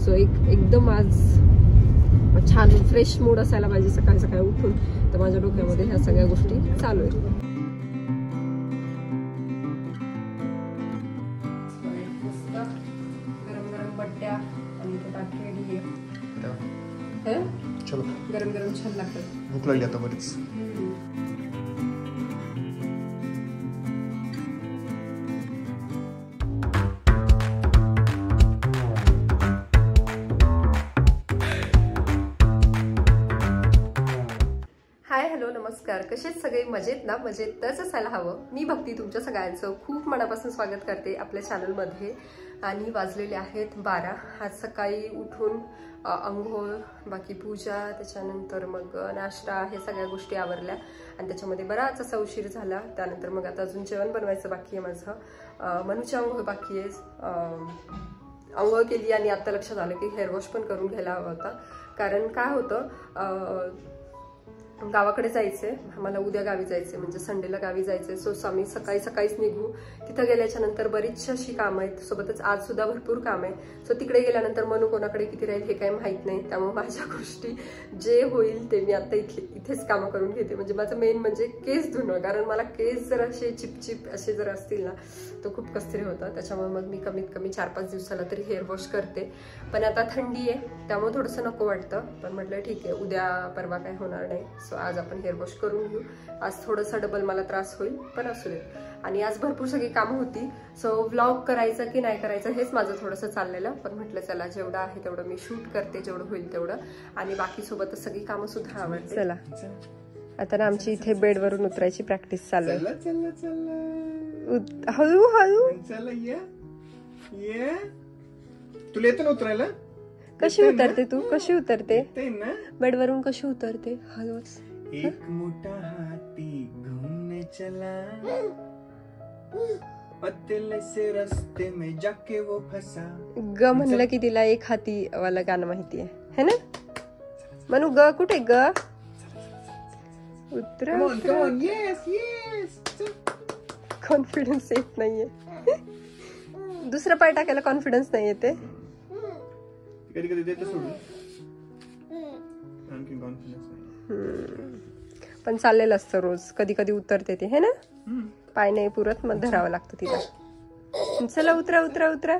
So एकदम आज छान फ्रेश मूड असायला पाहिजे सकाळी सकाळी उठून. तर माझ्या डोक्यामध्ये ह्या सगळ्या गोष्टी चालू आहेत. गरम गरम बट्ट्या आणि गरम गरम छान लागतात. भूक लागली आता बरीच. हाय हॅलो नमस्कार. कसेच सगळे मजेत ना? मजेतच असायला हवं. मी भक्ती तुमच्या सगळ्यांचं खूप मनापासून स्वागत करते आपल्या चॅनलमध्ये. आणि वाजलेले आहेत 12. आज सकाळी उठून अंघोळ, बाकी पूजा, त्याच्यानंतर मग नाश्ता, हे सगळ्या गोष्टी आवरल्या आणि त्याच्यामध्ये बराच असा उशीर झाला. त्यानंतर मग आता अजून जेवण बनवायचं बाकी आहे माझं. मनूची अंघोळ बाकी आहे. अंघोळ केली आणि आता लक्षात आलं की हेअर वॉश पण करून घ्यायला हवा होता. कारण काय होतं, गावाकडे जायचंय आम्हाला, उद्या गावी जायचंय, म्हणजे संडेला गावी जायचंय. सो आम्ही सकाळीच निघू. तिथं गेल्याच्या नंतर बरीचशी अशी कामं आहेत, सोबतच आज सुद्धा भरपूर काम आहे. सो तिकडे गेल्यानंतर मनू कोणाकडे किती राहील हे काही माहित नाही. त्यामुळे माझ्या गोष्टी जे होईल ते मी आता इथेच कामं करून घेते. म्हणजे माझं मेन म्हणजे केस धुणं, कारण मला केस जर असे चिपचिप असे जर असतील ना तो खूप कसतरी होतं. त्याच्यामुळे मग मी कमीत कमी 4-5 दिवसाला तरी हेअर वॉश करते. पण आता थंडी आहे त्यामुळे थोडंसं नको वाटतं. पण म्हटलं ठीक आहे, उद्या परवा काय होणार नाही. सो आज आपण हेअर वॉश करून घेऊ. आज थोडंसं डबल मला त्रास होईल, पण असू दे. आणि आज भरपूर सगळी कामं होती. सो व्लॉग करायचं की नाही करायचं हेच माझं थोडंसं चाललेलं. पण म्हटलं चला जेवढं आहे तेवढं मी शूट करते, जेवढं होईल तेवढं. आणि बाकी सोबतच सगळी कामं सुद्धा आवडते. चला आता ना आमची इथे बेडवरून उतरायची प्रॅक्टिस चालू आहे. हळूहळू. तुला येतं ना उतरायला? कशी उतरते तू? कशी उतरते बेडवरून? कशी उतरते? हळूच. एक मोठा हाती घूमने चला, पतले से रस्ते में जाके वो फसा. ग म्हणलं की तिला एक हाती वाला गाणं माहिती आहे ना? मनू ग कुठे ग? उतरा. कॉन्फिडन्स येत नाहीये. दुसरा पाय टाकायला कॉन्फिडन्स नाही येते. कधी कधी देते सोडून, आणखी कॉन्फिडन्स नाही. पण चाललेलं असतं रोज. कधी कधी उतरते ते, है ना? पाय नाही पुरत मग धरावं लागतं तिला. चला उतरा उतरा उतरा.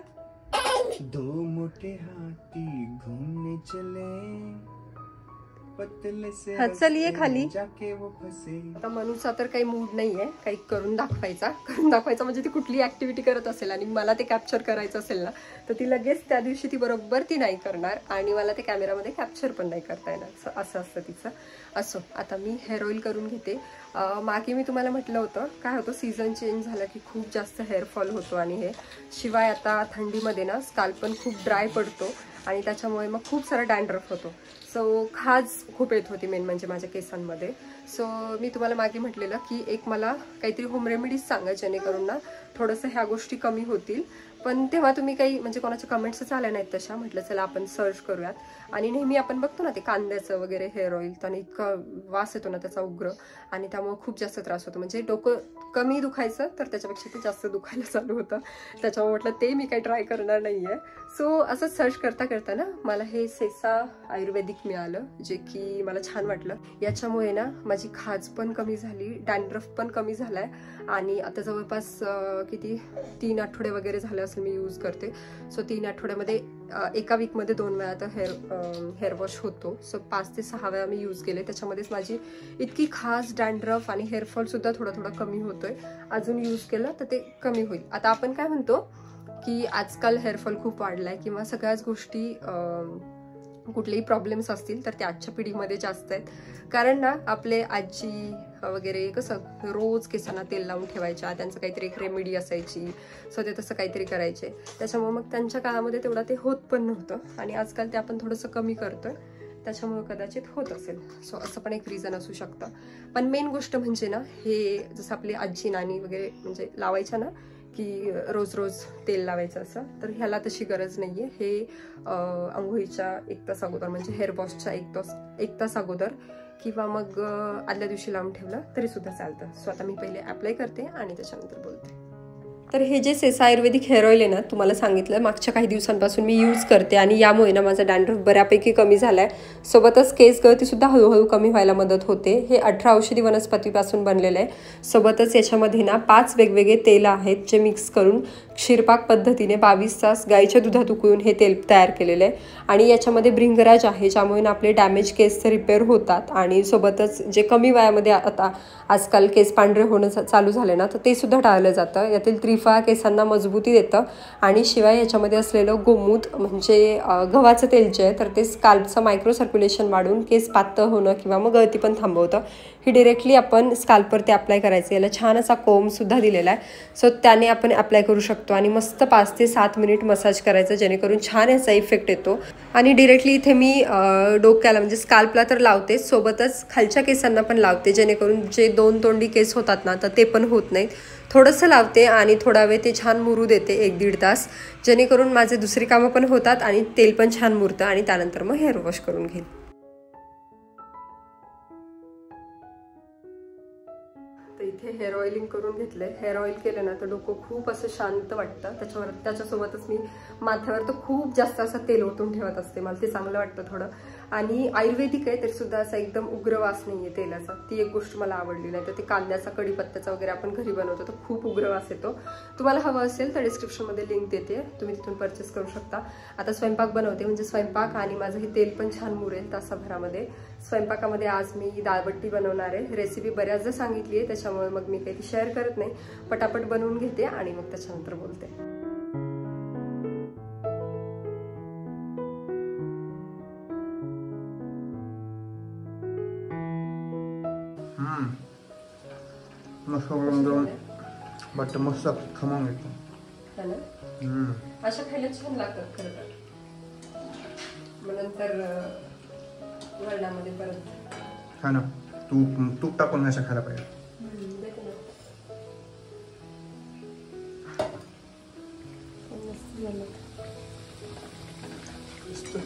दो मोठे हाती घूमने चले, पतले से चल ये खाली. जाके वो फसे. आता मनूचा तर काही मूड नाहीये काही करून दाखवायचा म्हणजे ती कुठली ऍक्टिव्हिटी करत असेल आणि मला ते कॅप्चर करायचं असेल ना तर ती लगेच त्या दिवशी ती बरोबर ती नाही करणार आणि मला ते कॅमेरामध्ये कॅप्चर पण नाही करता येणार. असं असतं तिचं. असो, आता मी हेअर ऑइल करून घेते. मागे मी तुम्हाला म्हटलं होतं काय होतं, सीझन चेंज झाला की खूप जास्त हेअरफॉल होतो. आणि हे शिवाय आता थंडीमध्ये ना स्काल्प पण खूप ड्राय पडतो आणि त्याच्यामुळे मग खूप सारा डॅन्ड्रफ होतो. सो खाज खूप येत होती मेन म्हणजे माझ्या केसांमध्ये. सो मी तुम्हाला मागे म्हटलेलं की एक मला काहीतरी होम रेमेडीज सांगा जेणेकरून ना थोडंसं ह्या गोष्टी कमी होतील. पण तेव्हा तुम्ही काही म्हणजे कोणाच्या कमेंट्सच आल्या नाहीत तशा. म्हटलं चला आपण सर्च करूयात. आणि नेहमी आपण बघतो ना ते कांद्याचं वगैरे हेअर ऑइल, त्याने इतका वास येतो ना त्याचा उग्र, आणि त्यामुळे खूप जास्त त्रास होतो. म्हणजे डोकं कमी दुखायचं तर त्याच्यापेक्षा ते जास्त दुखायला चालू होतं. त्याच्यामुळे म्हटलं ते मी काही ट्राय करणार नाहीये. सो असं सर्च करता करता ना मला हे सेसा आयुर्वेदिक मिळालं, जे की मला छान वाटलं. याच्यामुळे ना माझी खाज पण कमी झाली, डॅन्ड्रफ पण कमी झालाय. आणि आता जवळपास किती 3 आठवडे वगैरे झाले असेल मी यूज करते. सो 3 आठवड्यामध्ये एका वीकमध्ये 2 वेळा तर हेअर वॉश होतो. सो 5 ते 6 वेळा मी यूज केले. त्याच्यामध्येच माझी इतकी खास डॅन्ड्रफ आणि हेअरफॉल सुद्धा थोडा कमी होतोय. अजून यूज केलं तर ते कमी होईल. आता आपण काय म्हणतो की आजकाल हेअरफॉल खूप वाढलाय किंवा सगळ्याच गोष्टी कुठलेही प्रॉब्लेम्स असतील तर ते आजच्या पिढीमध्ये जास्त आहेत. कारण ना आपले आजी वगैरे कसं रोज केसांना तेल लावून ठेवायच्या, त्यांचं काहीतरी एक रेमेडी असायची. सो ते तसं काहीतरी करायचे. त्याच्यामुळे मग त्यांच्या काळामध्ये तेवढा ते होत पण नव्हतं आणि आजकाल ते आपण थोडंसं कमी करतोय, त्याच्यामुळे कदाचित होत असेल. सो असं पण एक रिझन असू शकतं. पण मेन गोष्ट म्हणजे ना हे जसं आपली आजी नानी वगैरे म्हणजे लावायच्या ना की रोज रोज तेल लावायचं असं, तर ह्याला तशी गरज नाहीये. हे अंघोळीच्या 1 तास अगोदर म्हणजे हेअर वॉशच्या 1 तास अगोदर किंवा मग आदल्या दिवशी लावून ठेवलं तरी सुद्धा चालतं. सो आता मी पहिले अप्लाय करते आणि त्याच्यानंतर बोलते. तर हे जे सेसा आयुर्वेदिक हेअर ऑइल आहे ना, तुम्हाला सांगितलं मागच्या काही दिवसांपासून मी यूज करते आणि यामुळे ना माझा डॅन्ड्रफ बऱ्यापैकी कमी झाला आहे. सोबतच केस गळतीसुद्धा हळूहळू कमी व्हायला मदत होते. हे 18 औषधी वनस्पतीपासून बनलेलं आहे. सोबतच याच्यामध्ये ना 5 वेगवेगळे तेल आहेत जे मिक्स करून क्षीरपाक पद्धतीने 22 तास गाईच्या दुधात उकळून हे तेल तयार केलेलं आहे. आणि याच्यामध्ये भृंगराज आहे, ज्यामुळे ना आपले डॅमेज केस रिपेअर होतात. आणि सोबतच जे कमी वयामध्ये आता आजकाल केस पांढरे होणं चालू झाले ना, तर ते सुद्धा टाळलं जातं. यातील त्रिफळा केसांना मजबूती देतं. आणि शिवाय याच्यामध्ये असलेलं गोमूत म्हणजे गव्हाचं तेल जे आहे तर ते स्काल्पचं मायक्रो सर्क्युलेशन वाढून केस पातळ होणं किंवा मग गळती पण थांबवतं. ही डिरेक्टली आपण स्काल्पवरती अप्लाय करायचं. याला छान असा कोंबसुद्धा दिलेला आहे. सो त्याने आपण अप्लाय करू शकतो आणि मस्त 5 ते 7 मिनिट मसाज करायचं, जेणेकरून छान याचा इफेक्ट येतो. आणि डिरेक्टली इथे मी डोक्याला म्हणजे स्काल्पला तर लावते, सोबतच खालच्या केसांना पण लावते, जेणेकरून जे 2 तोंडी केस होतात ना तर ते पण होत नाहीत. थोडंसं लावते आणि थोडा वेळ ते छान मुरू देते 1-1.5 तास, जेणेकरून माझे दुसरी कामं पण होतात आणि तेल पण छान मुरतं. आणि त्यानंतर मग हेअर वॉश करून घेईन. तर इथे हेअर ऑइलिंग करून घेतलंय. हेअर ऑइल केलं ना तर डोकं खूप असं शांत वाटतं. त्याच्यासोबतच मी माथ्यावर तर खूप जास्त असं तेल ओतून ठेवत असते. मला ते चांगलं वाटतं थोडं. आणि आयुर्वेदिक आहे तरी सुद्धा असा एकदम उग्र वास नाहीये तेलाचा. ती एक गोष्ट मला आवडली. नाही तर ते कांद्याचा कढीपत्त्याचा वगैरे आपण घरी बनवतो तर खूप उग्र वास येतो. तुम्हाला हवं असेल तर डिस्क्रिप्शनमध्ये लिंक देते, तुम्ही तिथून परचेस करू शकता. आता स्वयंपाक बनवते, म्हणजे स्वयंपाक आणि माझं हे तेल पण छान मुरेल तासाभरामध्ये. स्वयंपाकामध्ये आज मी दाळबट्टी बनवणार आहे. रेसिपी बऱ्याचदा सांगितली आहे, त्याच्यामुळे मग मी काही ती शेअर करत नाही. पटापट बनवून घेते आणि मग त्याच्यानंतर बोलते. मस्त गरम बट मस्त खमंग येतो. अशा खायला छान लागतात खरं तर. मग नंतर वरणामध्ये परत हा ना, तूप टाकून अशा खायला पाहिजे.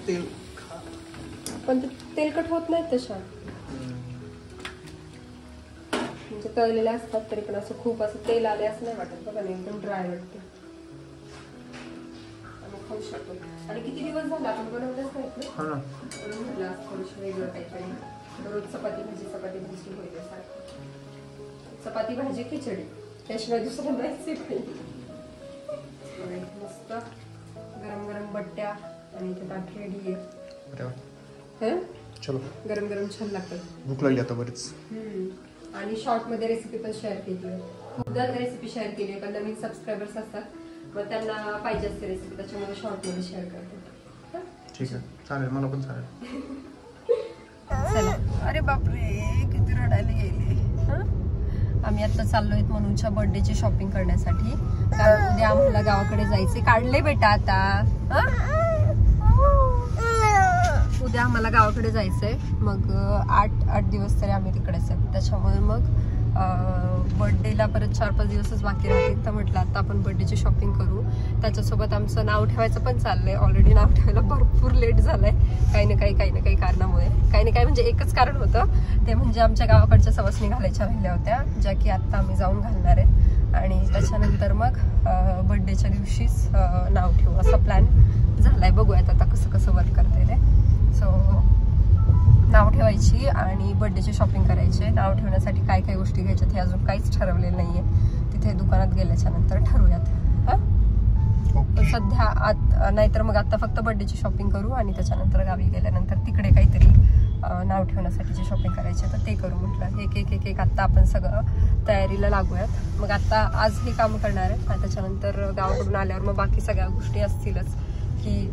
तेल पण ते तेलकट होत नाहीत तशा, म्हणजे तळलेले असतात तरी पण असं खूप असं तेल आले असं नाही वाटत बघा ना, एकदम ड्राय वाटते. आणि खाऊ शकतो. आणि किती दिवस झाले आपण बनवलंच नाही म्हटलं आज थोडंसं वेगळं काहीतरी. रोज चपाती भाजी होईल सारखं. चपाती भाजी खिचडी, त्याशिवाय दुसरं नाहीच आहे. मस्त गरम गरम बट्ट्या आणि ते ताट रेडी आहे. चलो, गरम गरम छान लागतं. भूक लागली आता बरीच. आणि शॉर्ट मध्ये रेसिपी पण शेअर केली आहे. खूपदा रेसिपी शेअर केली आहे, पण नवीन सबस्क्रायबर्स असतात मग त्यांना पाहिजे असते रेसिपी, त्याच्यामुळे शॉर्ट मध्ये शेअर करते. ठीक आहे, चालेल, मला पण चालेल. चला. अरे बापरे, किती रडायला गेले. आम्ही आता चाललोय मनूच्या बर्थडेची शॉपिंग करण्यासाठी, कारण उद्या आम्हाला गावाकडे जायचे. काढले बेटा आता. उद्या आम्हाला गावाकडे जायचंय. मग 8 दिवस तरी आम्ही तिकडेच आहे. त्याच्यामुळे मग बर्थडेला परत 4-5 दिवसच बाकी राहतील. तर म्हटलं आता आपण बर्थडेची शॉपिंग करू. त्याच्यासोबत आमचं नाव ठेवायचं पण चाललंय. ऑलरेडी नाव ठेवायला भरपूर लेट झालंय, काही ना काही कारणामुळे. काही ना काही म्हणजे एकच कारण होतं, ते म्हणजे आमच्या गावाकडच्या सवसणी घालायच्या राहिल्या होत्या, ज्या की आत्ता आम्ही जाऊन घालणार आहे. आणि त्याच्यानंतर मग बर्थडेच्या दिवशीच नाव ठेवू असा प्लॅन झालाय. बघूयात आता कसं वर्क करते ते. सो नाव ठेवायची आणि बर्थडेची शॉपिंग करायची. नाव ठेवण्यासाठी काय काय गोष्टी घ्यायच्यात हे अजून काहीच ठरवलेलं नाहीये. तिथे दुकानात गेल्याच्या नंतर ठरवूयात. पण सध्या नाहीतर मग आता फक्त बर्थडेची शॉपिंग करू आणि त्याच्यानंतर गावी गेल्यानंतर तिकडे काहीतरी नाव ठेवण्यासाठीची शॉपिंग करायची तर ते करू. म्हटलं एक आत्ता आपण सगळं तयारीला लागूयात. मग आता आज हे काम करणार आहे आणि त्याच्यानंतर गावाकडून आल्यावर मग बाकी सगळ्या गोष्टी असतीलच, की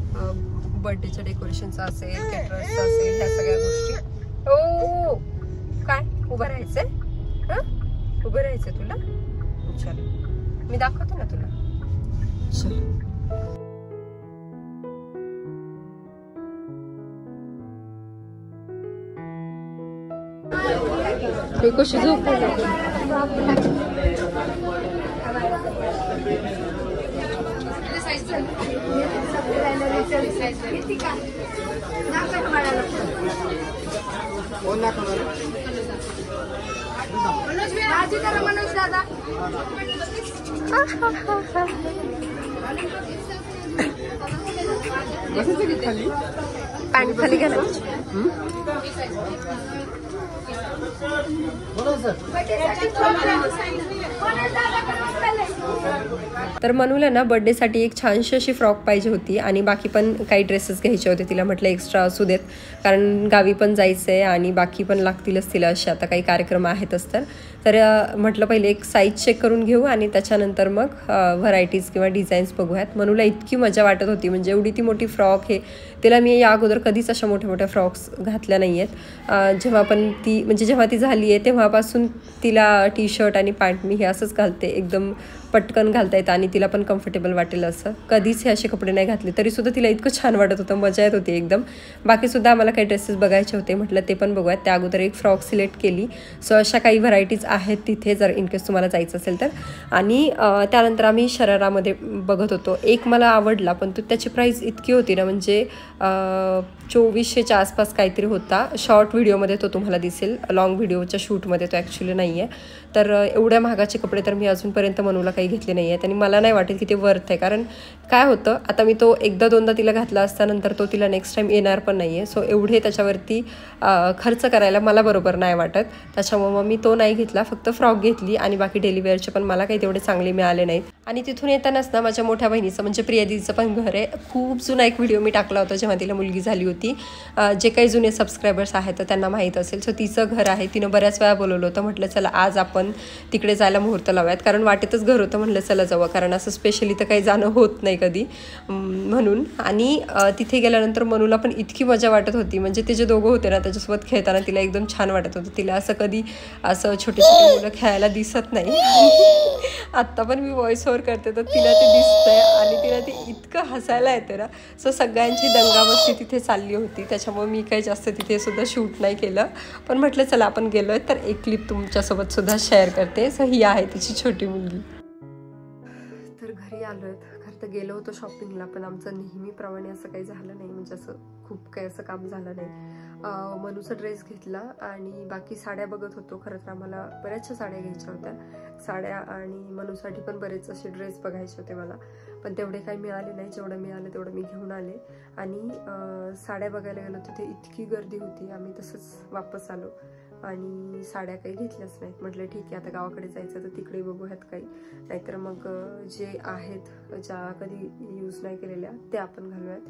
बर्थडेच्या डेकोरेशनचं असेल, केटरर्सचं असेल, ह्या सगळ्या गोष्टी. ओ काय उभं राहायचंय? उभं राहायचंय तुला? चल मी दाखवतो ना तुला. चल कशी झोप. मनोज दादा पॅन्ट खाली घालायची. तर मनूला ना बर्थडेसाठी एक छानशी अशी फ्रॉक पाहिजे होती आणि बाकी पण काही ड्रेसेस घ्यायचे होते. तिला म्हटलं एक्स्ट्रा असू देत, कारण गावी पण जायचं आहे आणि बाकी पण लागतीलच तिला असे आता काही कार्यक्रम आहेतच. तर म्हटलं पहिले एक साईज चेक करून घेऊ आणि त्याच्यानंतर मग व्हरायटीज किंवा डिझाईन्स बघूयात. मनूला इतकी मजा वाटत होती, म्हणजे एवढी ती मोठी फ्रॉक हे तिला मी या अगोदर कधीच अशा मोठ्या मोठ्या फ्रॉक्स घातल्या नाही आहेत. जेव्हा ती झाली आहे तेव्हापासून तिला टी शर्ट आणि पॅन्ट मी हे असंच घालते, एकदम पटकन घालता येतं आणि तिला पण कम्फर्टेबल वाटेल असं. कधीच हे असे कपडे नाही घातले, तरीसुद्धा तिला इतकं छान वाटत होतं, मजा येत होती एकदम. बाकीसुद्धा आम्हाला काही ड्रेसेस बघायचे होते, म्हटलं ते पण बघूयात. त्या अगोदर एक फ्रॉक सिलेक्ट केली. सो अशा काही व्हरायटीज आहेत तिथे, जर इनकेस तुम्हाला जायचं असेल तर. आणि त्यानंतर आम्ही शरारामध्ये बघत होतो. एक मला आवडला, पण त्याची प्राईस इतकी होती ना, म्हणजे 2400च्या आसपास काहीतरी होता. शॉर्ट व्हिडिओमध्ये तो तुम्हाला दिसेल, लॉंग व्हिडिओच्या शूटमध्ये तो ॲक्च्युली नाही आहे. तर एवढ्या महागाचे कपडे तर मी अजूनपर्यंत मनूला काही घेतले नाही आहेत आणि मला नाही वाटेल की ते वर्थ आहे. कारण काय होतं, आता मी तो एकदा दोनदा तिला घातला असल्यानंतर तो तिला नेक्स्ट टाईम येणार पण नाही आहे. सो एवढे त्याच्यावरती खर्च करायला मला बरोबर नाही वाटत. त्याच्यामुळे मग मी तो नाही घेतला, फक्त फ्रॉक घेतली. आणि बाकी डेली वेअरचे पण मला काही तेवढे चांगले मिळाले नाहीत. आणि तिथून येतानाच ना माझ्या मोठ्या बहिणीचं म्हणजे प्रिया दीदीचं पण घर आहे. खूप जुना एक व्हिडिओ मी टाकला होता जेव्हा तिला मुलगी झाली होती. जे काही जुने सबस्क्रायबर्स आहेत तर त्यांना माहीत असेल. सो तिचं घर आहे. तिनं बऱ्याच वेळा बोलवलं होतं, म्हटलं चला आज आपण तिकडे जायला मुहूर्त लावूयात. कारण वाटेतच घर होतं, म्हटलं चला जावं, कारण असं स्पेशली तर काही जाणं होत नाही कधी म्हणून. आणि तिथे गेल्यानंतर मनूला पण इतकी मजा वाटत होती, म्हणजे ते जे दोघं होते ना त्याच्यासोबत खेळताना तिला एकदम छान वाटत होतं. तिला असं कधी असं छोटे छोटे मुलं खेळायला दिसत नाही. आत्ता पण मी व्हॉइस ओव्हर करते तर तिला ते दिसतंय आणि तिला ते इतकं हसायला येते ना. सो सगळ्यांची दंगामस्ती तिथे चालली होती, त्याच्यामुळे मी काही जास्त तिथे सुद्धा शूट नाही केलं. पण म्हटलं चला आपण गेलो आहे तर एक क्लिप तुमच्यासोबत सुद्धा शेअर करते. सो ही आहे तिची छोटी मुलगी. तर घरी आलो आहेत. खरं तर गेलो होतो शॉपिंगला, पण आमचं नेहमीप्रमाणे असं काही झालं नाही, म्हणजे असं खूप काही असं काम झालं नाही. मनूचा ड्रेस घेतला आणि बाकी साड्या बघत होतो. खरं तर आम्हाला बऱ्याचशा साड्या घ्यायच्या होत्या, साड्या आणि मनूसाठी पण बरेच असे ड्रेस बघायचे होते मला, पण तेवढे काही मिळाले नाही. जेवढं मिळालं तेवढं मी घेऊन आले. आणि साड्या बघायला गेलो तिथे इतकी गर्दी होती, आम्ही तसंच वापस आलो आणि साड्या काही घेतल्याच नाहीत. म्हटलं ठीक आहे, आता गावाकडे जायचं तर तिकडे बघूयात काही, नाहीतर मग जे आहेत ज्या कधी यूज नाही केलेल्या त्या आपण घालूयात.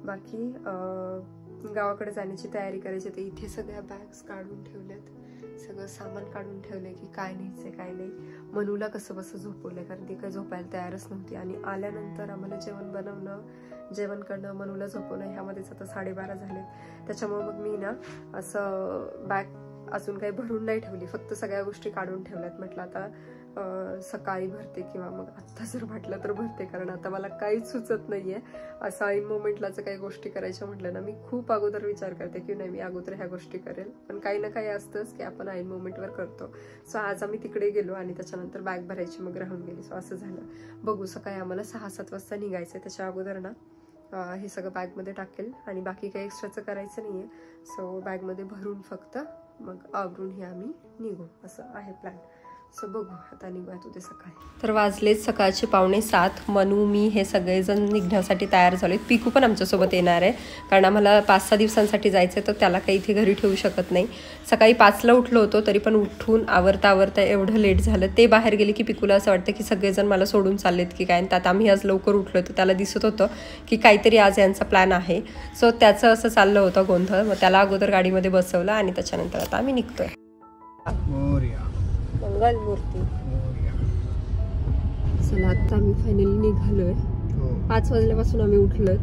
बाकी गावाकडे जाण्याची तयारी करायची. तर इथे सगळ्या बॅग्स काढून ठेवल्यात, सगळं सामान काढून ठेवलंय की काय न्यायचंय काय नाही. मनूला कसं बसं झोपवलंय, कारण ती काही झोपायला तयारच नव्हती. आणि आल्यानंतर आम्हाला जेवण करणं, मनूला झोपवणं, ह्यामध्येच आता 12:30 झालेत. त्याच्यामुळे मग मी ना असं बॅग अजून काही भरून नाही ठेवली, फक्त सगळ्या गोष्टी काढून ठेवल्यात. म्हटलं आता सकाळी भरते किंवा मग आत्ता जर म्हटलं तर भरते, कारण आता मला काहीच सुचत नाहीये. असं ऐन मोमेंटलाच काही गोष्टी करायच्या म्हटलं ना, मी खूप अगोदर विचार करते की नाही मी अगोदर ह्या गोष्टी करेल, पण काही ना काही असतंच की आपण ऐन मोमेंटवर करतो. सो आज आम्ही तिकडे गेलो आणि त्याच्यानंतर बॅग भरायची मग राहून गेली. सो असं झालं. बघू, सकाळी आम्हाला 6-7 वाजता निघायचंय. त्याच्या अगोदर ना हे सगळं बॅगमध्ये टाकेल आणि बाकी काही एक्स्ट्राचं करायचं नाहीये. सो बॅगमध्ये भरून फक्त मग आवरून आम्ही निघू, असं आहे प्लॅन. सो बघू आता निघूयात उद्या सकाळी. तर वाजलेत सकाळचे 6:45. मनू मी हे सगळेजण निघण्यासाठी तयार झालेत. पिकू पण आमच्यासोबत येणार आहे, कारण आम्हाला 5-6 दिवसांसाठी जायचं आहे, तर त्याला काही इथे घरी ठेवू शकत नाही. सकाळी 5ला उठलो होतो, तरी पण उठून आवरता एवढं लेट झालं. ते बाहेर गेले की पिकूला असं वाटतं की सगळेजण मला सोडून चाललेत की काय. आणि त्यात आम्ही आज लवकर उठलो, तर त्याला दिसत होतं की काहीतरी आज यांचा प्लॅन आहे. सो त्याचं असं चाललं होतं गोंधळ. मग त्याला अगोदर गाडीमध्ये बसवलं आणि त्याच्यानंतर आता आम्ही निघतोय. मंगलमूर्ती. चला आता आम्ही फायनली निघालोय. 5 वाजल्यापासून आम्ही उठलोय,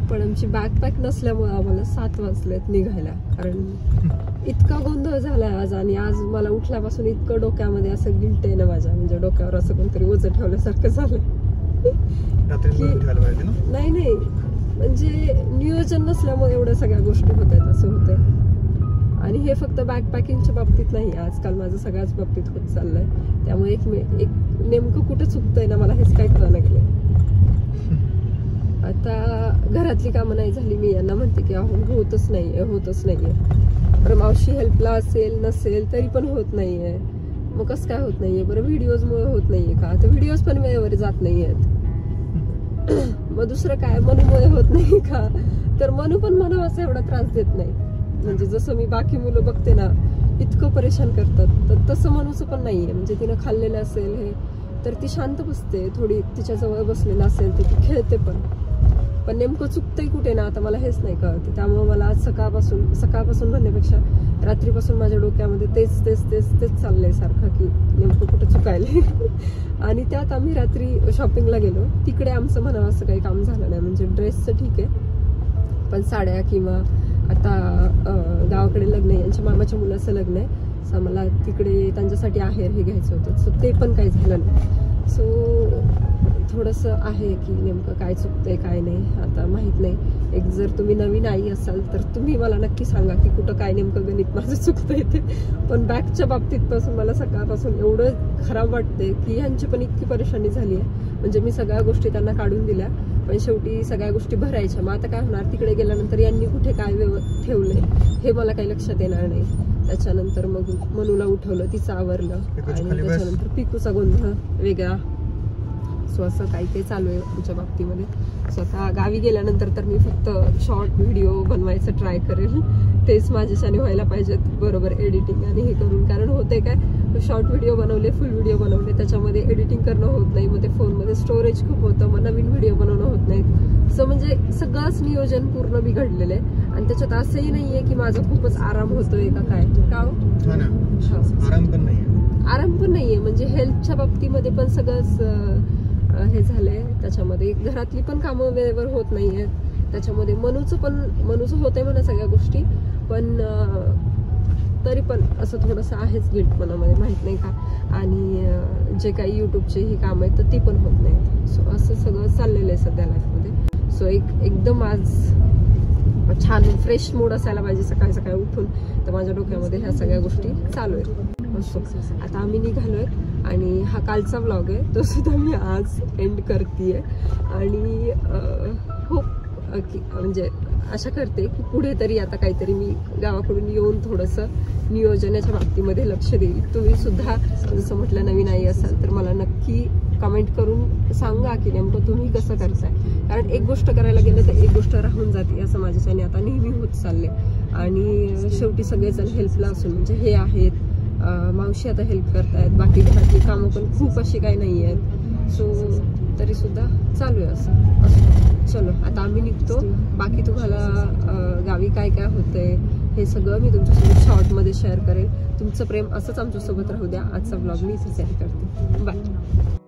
पण आमची बॅग पॅक नसल्यामुळे आम्हाला 7 वाजलेत निघायला, कारण इतका गोंधळ झालाय आज. आणि आज मला उठल्यापासून इतकं डोक्यामध्ये असं गिल्ट आहे ना माझ्या, म्हणजे डोक्यावर असं कोणतरी ओझं ठेवल्यासारखं झालं. नाही म्हणजे नियोजन नसल्यामुळे एवढ्या सगळ्या गोष्टी होत आहेत, असं होतंय. आणि हे फक्त बॅग पॅकिंगच्या बाबतीत नाही, आजकाल माझं सगळ्याच बाबतीत होत चाललंय. त्यामुळे एक नेमकं कुठं चुकतंय ना मला हेच काय कळलं नाही. आता घरातली कामं नाही झाली, मी यांना म्हणते की होतच नाहीये. तर मावशी हेल्पला असेल नसेल तरी पण होत नाहीये. मग कसं काय होत नाहीये बरं? व्हिडिओजमुळे होत नाहीये का? तर व्हिडिओज पण वेळेवर जात नाहीयेत. मग दुसरं काय, मनूमुळे होत नाही का? तर मनू पण मला असं एवढा त्रास देत नाही. म्हणजे जसं मी बाकी मुलं बघते ना इतकं परेशान करतात, तर तसं मनूचं पण नाहीये. म्हणजे तिनं खाल्लेलं असेल हे तर ती शांत बसते, थोडी तिच्या जवळ बसलेलं असेल तर ती खेळते पण नेमकं चुकतंय कुठे ना आता मला हेच नाही कळत. त्यामुळे मला आज सकाळपासून म्हणण्यापेक्षा रात्रीपासून माझ्या डोक्यामध्ये तेच चाललंय सारखं की नेमकं कुठं चुकायलंय. आणि त्यात आम्ही रात्री शॉपिंगला गेलो. तिकडे आमचं म्हणावं असं काही काम झालं नाही. म्हणजे ड्रेसचं ठीक आहे, पण साड्या किंवा आता गावाकडे लग्न आहे, यांच्या मामाच्या मुलाचं लग्न आहे, सो मला तिकडे त्यांच्यासाठी आहेर हे घ्यायचं होतं. सो ते पण काही झालं नाही. सो थोडंसं आहे की नेमकं काय चुकतंय काय नाही आता माहीत नाही. एक जर तुम्ही नवीन आई असाल तर तुम्ही मला नक्की सांगा की कुठं काय नेमकं गणित माझं चुकतंय ते. पण बॅगच्या बाबतीत पासून मला सकाळपासून एवढं खराब वाटतंय की ह्यांची पण इतकी परेशानी झाली आहे. म्हणजे मी सगळ्या गोष्टी त्यांना काढून दिल्या, पण शेवटी सगळ्या गोष्टी भरायच्या. मग आता काय होणार, तिकडे गेल्यानंतर यांनी कुठे काय ठेवलंय हे मला काही लक्षात येणार नाही. त्याच्यानंतर मग मनूला उठवलं, तिचं आवरलं आणि त्याच्यानंतर पिकूचा गोंधळ वेगळा. सो असं काही चालू आहे आमच्या बाबतीमध्ये. स्वतः गावी गेल्यानंतर तर मी फक्त शॉर्ट व्हिडिओ बनवायचं ट्राय करेल. तेच माझ्याच्याने व्हायला पाहिजेत बरोबर एडिटिंग आणि हे करून. कारण होते काय, शॉर्ट व्हिडिओ बनवले, फुल व्हिडिओ बनवले, त्याच्यामध्ये एडिटिंग करणं होत नाही. मग ते फोनमध्ये स्टोरेज खूप होतं, मग नवीन व्हिडिओ बनवणं होत नाही. सो म्हणजे सगळंच नियोजन पूर्ण बिघडलेलं आहे. आणि त्याच्यात असंही नाहीये की माझा खूपच आराम होतोय का काय. का आराम पण नाहीये, म्हणजे हेल्थच्या बाबतीमध्ये पण सगळंच हे झालंय. त्याच्यामध्ये घरातली पण कामं वेळेवर होत नाहीयेत. त्याच्यामध्ये मनूचं होतंय म्हणा सगळ्या गोष्टी, पण तरी पण असं थोडंसं आहेच गिल्ट मनामध्ये, माहित नाही का. आणि जे काही युट्यूबचे ही काम आहेत तर ती पण होत नाहीत. सो असं सगळं चाललेलं आहे सध्या लाईफमध्ये. सो एकदम आज छान फ्रेश मूड असायला पाहिजे सकाळी सकाळी उठून. तर माझ्या डोक्यामध्ये ह्या सगळ्या गोष्टी चालू आहेत. आता आम्ही निघालोय आणि हा कालचा व्लॉग आहे तो सुद्धा मी आज एंड करतेय. आणि खूप म्हणजे आशा करते की पुढे तरी आता काहीतरी मी गावाकडून येऊन थोडंसं नियोजनाच्या बाबतीमध्ये लक्ष देईल. तुम्ही सुद्धा जसं म्हटलं नवीन आई असाल तर मला नक्की कमेंट करून सांगा की नेमकं तुम्ही कसं करताय. कारण एक गोष्ट करायला गेलं तर एक गोष्ट राहून जाते, असं माझ्याच्याने आता नेहमी होत चालले. आणि शेवटी सगळेजण हेल्पला असून म्हणजे हे आहेत, मावशी आता हेल्प करतायत, बाकी घरातली कामं पण खूप अशी काही नाही आहेत. सो तरी सुद्धा चालू आहे असं. चलो आता आम्ही निघतो. बाकी तुम्हाला गावी काय काय होतंय हे सगळं मी तुमच्यासोबत शॉर्टमध्ये शेअर करेल. तुमचं प्रेम असंच आमच्यासोबत राहू द्या. आजचा ब्लॉग मी इथेच एंड करते. बाय.